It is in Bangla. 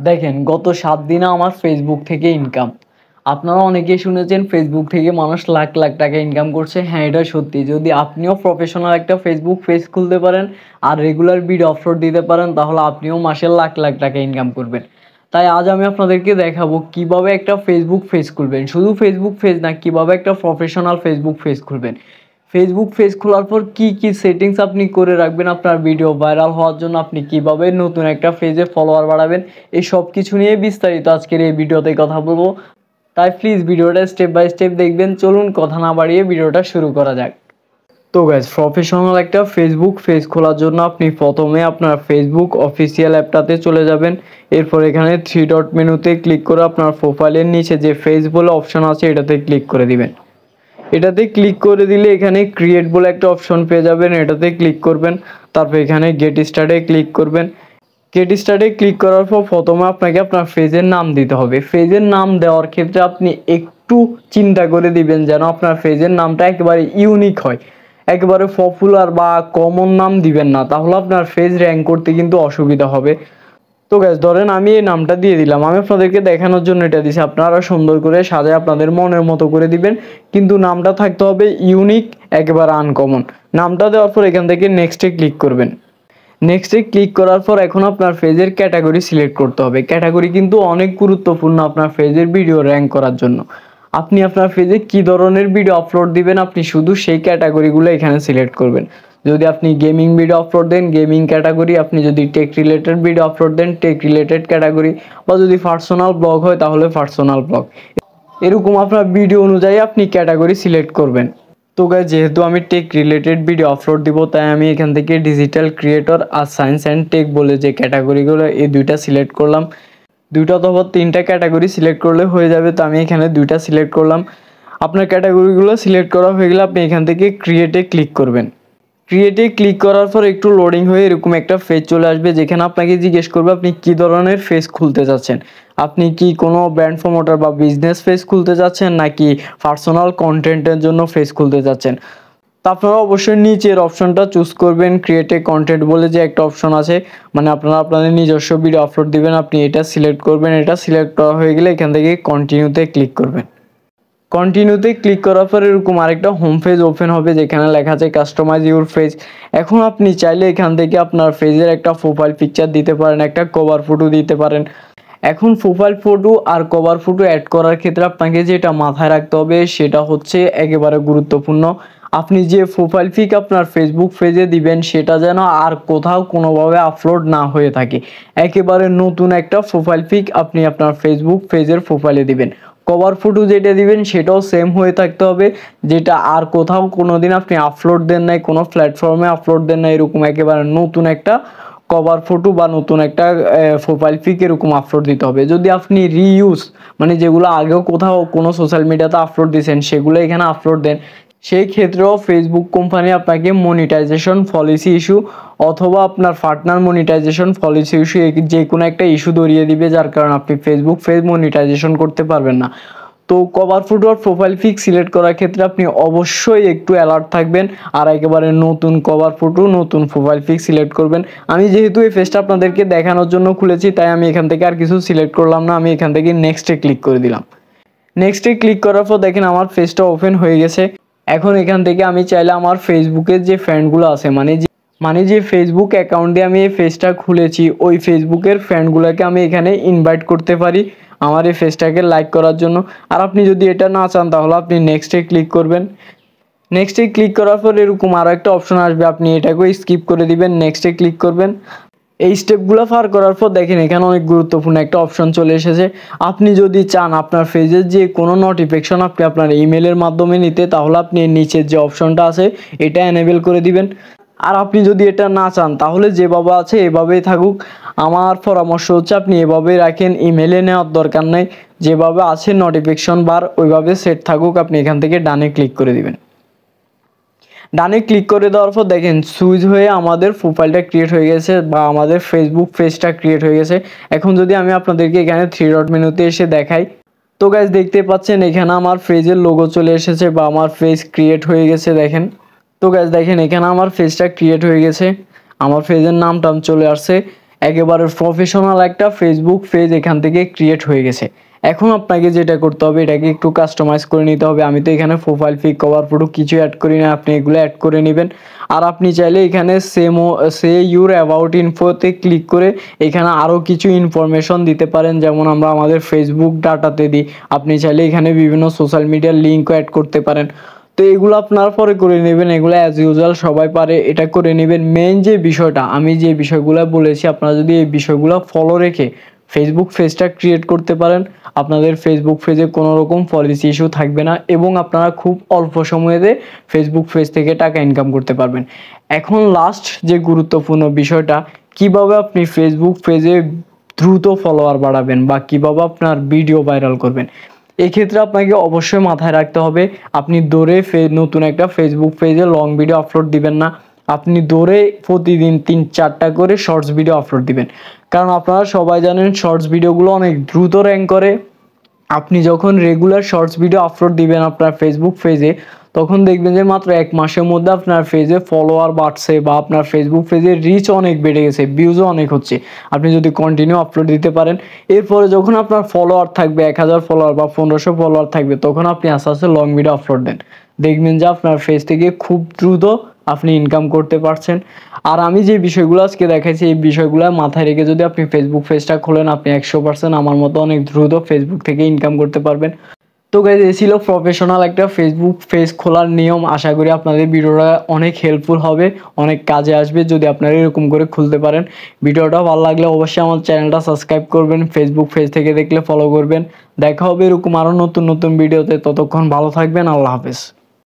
দেখেন গত 7 দিনে আমার ফেসবুক থেকে ইনকাম। আপনারা অনেকেই শুনেছেন ফেসবুক থেকে মানুষ লাখ লাখ টাকা ইনকাম করছে। হ্যাঁ, এটা সত্যি। যদি আপনিও প্রফেশনাল একটা ফেসবুক পেজ খুলতে পারেন আর রেগুলার ভিডিও আপলোড দিতে পারেন, তাহলে আপনিও মাসে লাখ লাখ টাকা ইনকাম করবেন। তাই আজ আমি আপনাদেরকে দেখাবো কিভাবে একটা ফেসবুক পেজ খুলবেন। শুধু ফেসবুক পেজ না, কিভাবে একটা প্রফেশনাল ফেসবুক পেজ খুলবেন। ফেসবুক পেজ খোলার পর কি কি সেটিংস আপনি করে রাখবেন আপনার ভিডিও ভাইরাল হওয়ার জন্য, আপনি কিভাবে নতুন একটা পেজে ফলোয়ার বাড়াবেন, এই সব কিছু নিয়ে বিস্তারিত আজকের এই ভিডিওতে কথা বলবো। তাই প্লিজ ভিডিওটা স্টেপ বাই স্টেপ দেখবেন। চলুন কথা না বাড়িয়ে ভিডিওটা শুরু করা যাক। তো গাইস, প্রফেশনাল একটা ফেসবুক পেজ খোলার জন্য আপনি প্রথমে আপনার ফেসবুক অফিসিয়াল অ্যাপটাতে চলে যাবেন। এরপর এখানে 3 ডট মেনুতে ক্লিক করে আপনার প্রোফাইলের নিচে যে ফেজ বলে অপশন আছে এটাতে ক্লিক করে দিবেন। এটাতে ক্লিক করে দিলে এখানে ক্রিয়েট বলে একটা অপশন পেয়ে যাবেন, এটাতে ক্লিক করবেন। তারপর এখানে গেট স্টার্টে ক্লিক করবেন। গেট স্টার্টে ক্লিক করার পর প্রথমে আপনাকে আপনার পেজের নাম দিতে হবে। পেজের নাম দেওয়ার ক্ষেত্রে আপনি একটু চিন্তা করে দিবেন যেন আপনার পেজের নামটা একেবারে ইউনিক হয়। একেবারে পপুলার বা কমন নাম দিবেন না, তাহলে আপনার পেজ র্যাঙ্ক করতে কিন্তু অসুবিধা হবে। তো গাইস, ধরেন আমি এই নামটা দিয়ে দিলাম। আমি আপনাদেরকে দেখানোর জন্য এটা দিছি, আপনারা সুন্দর করে সাজায় আপনাদের মনের মতো করে দিবেন, কিন্তু নামটা থাকতে হবে ইউনিক, একেবারে আনকমন। নামটা দেওয়ার পর এখান থেকে নেক্সটে ক্লিক করবেন। নেক্সটে ক্লিক করার পর এখন আপনার পেজের ক্যাটাগরি সিলেক্ট করতে হবে। ক্যাটাগরি কিন্তু অনেক গুরুত্বপূর্ণ আপনার পেজের ভিডিও র্যাঙ্ক করার জন্য। আপনি আপনার পেজে কী ধরনের ভিডিও আপলোড দিবেন, আপনি শুধু সেই ক্যাটাগরিগুলো এখানে সিলেক্ট করবেন। যদি আপনি গেমিং ভিডিও আপলোড দেন, গেমিং ক্যাটাগরি। আপনি যদি টেক রিলেটেড ভিডিও আপলোড দেন, টেক রিলেটেড ক্যাটাগরি। বা যদি পার্সোনাল ব্লগ হয় তাহলে পার্সোনাল ব্লগ। এরকম আপনার ভিডিও অনুযায়ী আপনি ক্যাটাগরি সিলেক্ট করবেন। তো গাইস, যেহেতু আমি টেক রিলেটেড ভিডিও আপলোড দিব, তাই আমি এখান থেকে ডিজিটাল ক্রিয়েটর আর সায়েন্স অ্যান্ড টেক বলে যে ক্যাটাগরিগুলো, এই দুইটা সিলেক্ট করলাম। দুইটা অথবা তিনটা ক্যাটাগরি সিলেক্ট করলে হয়ে যাবে, তো আমি এখানে দুইটা সিলেক্ট করলাম। আপনার ক্যাটাগরিগুলো সিলেক্ট করা হয়ে গেলে আপনি এখান থেকে ক্রিয়েটে ক্লিক করবেন। ক্রিয়েটে ক্লিক করার পর একটু লোডিং হয়ে এরকম একটা পেজ চলে আসবে, যেখানে আপনাকে জিজ্ঞেস করবে আপনি কী ধরনের পেজ খুলতে চাচ্ছেন। আপনি কি কোনো ব্র্যান্ড প্রমোটার বা বিজনেস পেজ খুলতে চাচ্ছেন, নাকি পার্সোনাল কন্টেন্টের জন্য পেজ খুলতে চাচ্ছেন। তা আপনারা অবশ্যই নিচের অপশনটা চুজ করবেন। ক্রিয়েটে কন্টেন্ট বলে যে একটা অপশন আছে, মানে আপনারা আপনাদের নিজস্ব ভিডিও আপলোড দিবেন, আপনি এটা সিলেক্ট করবেন। এটা সিলেক্ট করা হয়ে গেলে এখান থেকে কন্টিনিউতে ক্লিক করবেন। কন্টিনিউতে ক্লিক করার পর এরকম আরেকটা হোম পেজ ওপেন হবে, যেখানে লেখা আছে কাস্টমাইজ ইউর পেজ। এখন আপনি চাইলে এখান থেকে আপনার পেজের একটা প্রোফাইল পিকচার দিতে পারেন, একটা কভার ফটো দিতে পারেন। এখন প্রোফাইল ফটো আর কভার ফটো অ্যাড করার ক্ষেত্রে আপনাকে যেটা মাথায় রাখতে হবে সেটা হচ্ছে একেবারে গুরুত্বপূর্ণ। আপনি যে প্রোফাইল পিক আপনার ফেসবুক পেজে দিবেন সেটা যেন আর কোথাও কোনোভাবে আপলোড না হয়ে থাকে। একেবারে নতুন একটা প্রোফাইল পিক আপনি আপনার ফেসবুক পেজের প্রোফাইলে দিবেন। কভার ফটো যেটা দিবেন সেটাও সেম হয়ে থাকতে হবে, যেটা আর কোথাও কোনো দিন আপনি আপলোড দেন নাই, কোনো প্ল্যাটফর্মে আপলোড দেন নাই, এরকম একেবারে নতুন একটা কভার ফটো বা নতুন একটা প্রোফাইল পিক এরকম আপলোড দিতে হবে। যদি আপনি রিইউজ, মানে যেগুলো আগেও কোথাও কোনো সোশ্যাল মিডিয়াতে আপলোড দিয়েছেন সেগুলো এখানে আপলোড দেন, সেই ক্ষেত্রেও ফেসবুক কোম্পানি আপনাকে মনিটাইজেশন পলিসি ইস্যু অথবা আপনার পার্টনার মনিটাইজেশন পলিসি ইস্যু, যে কোনো একটা ইস্যু ধরিয়ে দিবে, যার কারণে আপনি ফেসবুক পেজ মনিটাইজেশন করতে পারবেন না। তো কভার ফটো আর প্রোফাইল পিক সিলেক্ট করার ক্ষেত্রে আপনি অবশ্যই একটু অ্যালার্ট থাকবেন, আর একেবারে নতুন কভার ফটো নতুন প্রোফাইল পিক সিলেক্ট করবেন। আমি যেহেতু এই পেজটা আপনাদেরকে দেখানোর জন্য খুলেছি, তাই আমি এখান থেকে আর কিছু সিলেক্ট করলাম না, আমি এখান থেকে নেক্সটে ক্লিক করে দিলাম। নেক্সটে ক্লিক করার পর দেখেন আমার পেজটা ওপেন হয়ে গেছে। এখন এখান থেকে আমি চাইলে আমার ফেসবুকের যে ফ্রেন্ডগুলো আছে, মানে যে ফেসবুক অ্যাকাউন্ট দিয়ে আমি এই পেজটা খুলেছি, ওই ফেসবুকের ফ্রেন্ডগুলোকে আমি এখানে ইনভাইট করতে পারি আমার এই পেজটাকে লাইক করার জন্য। আর আপনি যদি এটা না চান তাহলে আপনি নেক্সটে ক্লিক করবেন। নেক্সটে ক্লিক করার পর এরকম আরও একটা অপশন আসবে, আপনি এটাকেও স্কিপ করে দিবেন, নেক্সটে ক্লিক করবেন। এই স্টেপগুলো পার করার পর দেখেন এখানে অনেক গুরুত্বপূর্ণ একটা অপশন চলে এসেছে। আপনি যদি চান আপনার পেজের যে কোনো নোটিফিকেশন আপনি আপনার ইমেলের মাধ্যমে নিতে, তাহলে আপনি নিচের যে অপশনটা আছে এটা এনেবল করে দিবেন। আর আপনি যদি এটা না চান তাহলে যেভাবে আছে এভাবেই থাকুক। আমার পরামর্শ হচ্ছে আপনি এভাবেই রাখেন, ইমেলে নেওয়ার দরকার নেই। যেভাবে আছে নোটিফিকেশন বার ওইভাবে সেট থাকুক। আপনি এখান থেকে ডানে ক্লিক করে দিবেন। ডানে ক্লিক করে দেওয়ার পর দেখেন সুইচ হয়ে আমাদের প্রোফাইলটা ক্রিয়েট হয়ে গেছে বা আমাদের ফেসবুক পেজটা ক্রিয়েট হয়ে গেছে। এখন যদি আমি আপনাদেরকে এখানে 3 ডট মেনুতে এসে দেখাই, তো গাইস দেখতে পাচ্ছেন এখানে আমার পেজের লোগো চলে এসেছে বা আমার পেজ ক্রিয়েট হয়ে গেছে। দেখেন, তো গাইস দেখেন এখানে আমার পেজটা ক্রিয়েট হয়ে গেছে, আমার পেজের নামটাম চলে আসছে। একেবারে প্রফেশনাল একটা ফেসবুক পেজ এখান থেকে ক্রিয়েট হয়ে গেছে। এখন আপনাকে যেটা করতে হবে, এটাকে একটু কাস্টমাইজ করে নিতে হবে। আমি তো এখানে প্রোফাইল পিক, কভার ফটো কিছু অ্যাড করি না, আপনি এগুলো অ্যাড করে নেবেন। আর আপনি চাইলে এখানে সে ইউর অ্যাবাউট ইনফোতে ক্লিক করে এখানে আরও কিছু ইনফরমেশন দিতে পারেন, যেমন আমরা আমাদের ফেসবুক ডাটাতে দিই। আপনি চাইলে এখানে বিভিন্ন সোশ্যাল মিডিয়ার লিঙ্কও অ্যাড করতে পারেন। তো এগুলো আপনার পরে করে নেবেন, এগুলো অ্যাজ ইউজুয়াল সবাই পারে, এটা করে নেবেন। মেইন যে বিষয়টা, আমি যে বিষয়গুলো বলেছি, আপনারা যদি এই বিষয়গুলো ফলো রেখে ফেসবুক পেজটা ক্রিয়েট করতে পারেন, আপনাদের ফেসবুক পেজে কোনো রকম পলিসি ইস্যু থাকবে না এবং আপনারা খুব অল্প সময়েতে ফেসবুক পেজ থেকে টাকা ইনকাম করতে পারবেন। এখন লাস্ট যে গুরুত্বপূর্ণ বিষয়টা, কিভাবে আপনি ফেসবুক পেজে দ্রুত ফলোয়ার বাড়াবেন বা কিভাবে আপনার ভিডিও ভাইরাল করবেন। এক্ষেত্রে আপনাকে অবশ্যই মাথায় রাখতে হবে, আপনি দৌড়ে নতুন একটা ফেসবুক পেজে লং ভিডিও আপলোড দিবেন না। আপনি দৌড়ে প্রতিদিন 3-4টা করে শর্টস ভিডিও আপলোড দিবেন। কারণ আপনারা সবাই জানেন শর্টস ভিডিওগুলো অনেক দ্রুত র্যাঙ্ক করে। আপনি যখন রেগুলার শর্টস ভিডিও আপলোড দিবেন আপনার ফেসবুক পেজে, তখন দেখবেন যে মাত্র 1 মাসের মধ্যে আপনার পেজে ফলোয়ার বাড়ছে বা আপনার ফেসবুক পেজের রিচ অনেক বেড়ে গেছে, ভিউজও অনেক হচ্ছে, আপনি যদি কন্টিনিউ আপলোড দিতে পারেন। এরপরে যখন আপনার ফলোয়ার থাকবে 1000 ফলোয়ার বা 1500 ফলোয়ার থাকবে, তখন আপনি আস্তে আস্তে লং ভিডিও আপলোড দেন, দেখবেন যে আপনার পেজ থেকে খুব দ্রুত আপনি ইনকাম করতে পারছেন। আর আমি যে বিষয়গুলো আজকে দেখাইছি, এই বিষয়গুলো মাথায় রেখে যদি আপনি ফেসবুক পেজটা খোলেন, আপনি 100% আমার মতো অনেক দ্রুত ফেসবুক থেকে ইনকাম করতে পারবেন। তো গাইজ, এই ছিল প্রফেশনাল একটা ফেসবুক পেজ খোলার নিয়ম। আশা করি আপনাদের ভিডিওটা অনেক হেল্পফুল হবে, অনেক কাজে আসবে যদি আপনারা এরকম করে খুলতে পারেন। ভিডিওটা ভালো লাগলে অবশ্যই আমার চ্যানেলটা সাবস্ক্রাইব করবেন, ফেসবুক পেজ থেকে দেখলে ফলো করবেন। দেখা হবে এরকম আরও নতুন নতুন ভিডিওতে, ততক্ষণ ভালো থাকবেন, আল্লাহ হাফেজ।